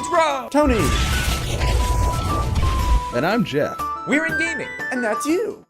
It's Rob! Tony! And I'm Jeff. We're in gaming. And that's you!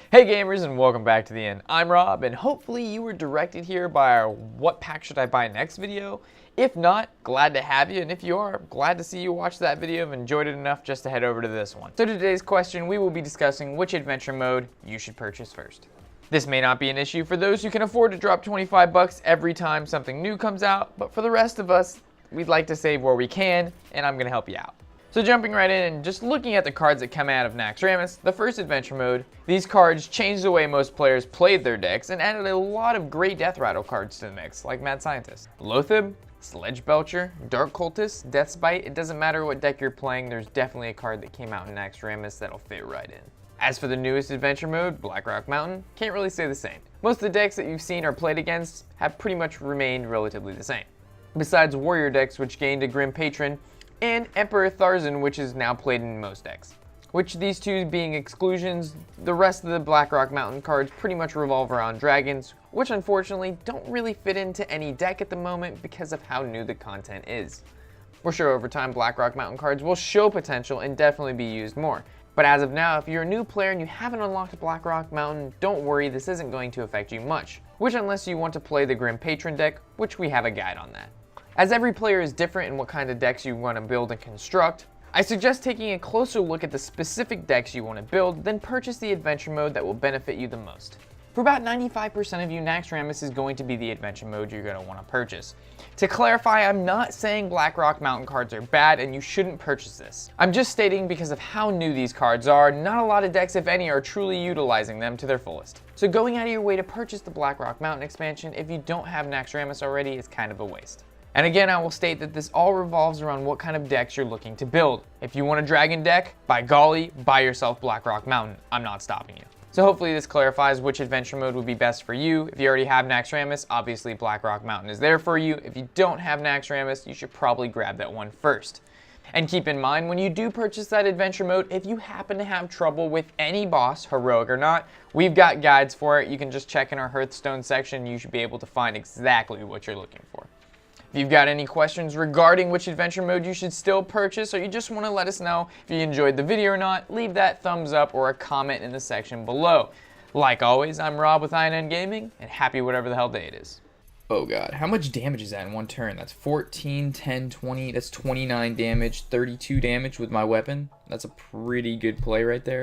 Hey gamers, and welcome back to the end. I'm Rob, and hopefully you were directed here by our What Pack Should I Buy Next video. If not, glad to have you, and if you are, glad to see you watch that video and enjoyed it enough just to head over to this one. So today's question, we will be discussing which adventure mode you should purchase first. This may not be an issue for those who can afford to drop 25 bucks every time something new comes out, but for the rest of us, we'd like to save where we can, and I'm gonna help you out. So jumping right in and just looking at the cards that come out of Naxxramas, the first adventure mode, these cards changed the way most players played their decks and added a lot of great Death Rattle cards to the mix, like Mad Scientist. Loatheb, Sledge Belcher, Dark Cultist, Death's Bite, it doesn't matter what deck you're playing, there's definitely a card that came out in Naxxramas that'll fit right in. As for the newest adventure mode, Blackrock Mountain, can't really say the same. Most of the decks that you've seen or played against have pretty much remained relatively the same. Besides warrior decks, which gained a Grim Patron, and Emperor Tharzan, which is now played in most decks. Which these two being exclusions, the rest of the Blackrock Mountain cards pretty much revolve around dragons, which unfortunately don't really fit into any deck at the moment because of how new the content is. We're sure over time Blackrock Mountain cards will show potential and definitely be used more. But as of now, if you're a new player and you haven't unlocked Blackrock Mountain, don't worry, this isn't going to affect you much. Which unless you want to play the Grim Patron deck, which we have a guide on that. As every player is different in what kind of decks you want to build and construct, I suggest taking a closer look at the specific decks you want to build, then purchase the adventure mode that will benefit you the most. For about 95% of you, Naxxramas is going to be the adventure mode you're going to want to purchase. To clarify, I'm not saying Blackrock Mountain cards are bad and you shouldn't purchase this. I'm just stating because of how new these cards are, not a lot of decks, if any, are truly utilizing them to their fullest. So going out of your way to purchase the Blackrock Mountain expansion if you don't have Naxxramas already is kind of a waste. And again, I will state that this all revolves around what kind of decks you're looking to build. If you want a dragon deck, by golly, buy yourself Blackrock Mountain. I'm not stopping you. So hopefully this clarifies which adventure mode would be best for you. If you already have Naxxramas, obviously Blackrock Mountain is there for you. If you don't have Naxxramas, you should probably grab that one first. And keep in mind, when you do purchase that adventure mode, if you happen to have trouble with any boss, heroic or not, we've got guides for it. You can just check in our Hearthstone section. You should be able to find exactly what you're looking for. If you've got any questions regarding which adventure mode you should still purchase, or you just want to let us know if you enjoyed the video or not, leave that thumbs up or a comment in the section below. Like always, I'm Rob with INN Gaming, and happy whatever the hell day it is. Oh god, how much damage is that in one turn? That's 14, 10, 20, that's 29 damage, 32 damage with my weapon. That's a pretty good play right there.